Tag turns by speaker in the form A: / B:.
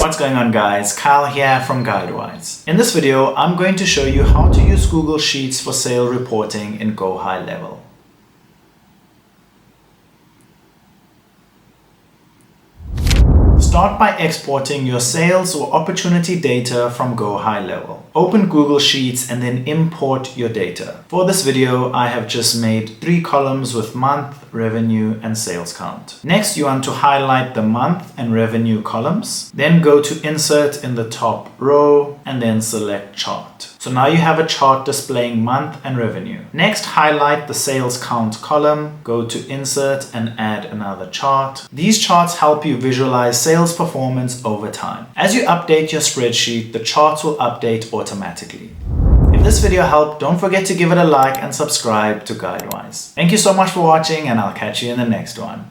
A: What's going on guys, Kyle here from GuideWise. In this video, I'm going to show you how to use Google Sheets for sale reporting in GoHighLevel. Start by exporting your sales or opportunity data from GoHighLevel. Open Google Sheets and then import your data. For this video, I have just made 3 columns with month, revenue, and sales count. Next, you want to highlight the month and revenue columns. Then go to Insert in the top row and then select Chart. So now you have a chart displaying month and revenue. Next, highlight the sales count column, go to Insert and add another chart. These charts help you visualize sales performance over time. As you update your spreadsheet, the charts will update automatically. If this video helped, don't forget to give it a like and subscribe to GuideWise. Thank you so much for watching, and I'll catch you in the next one.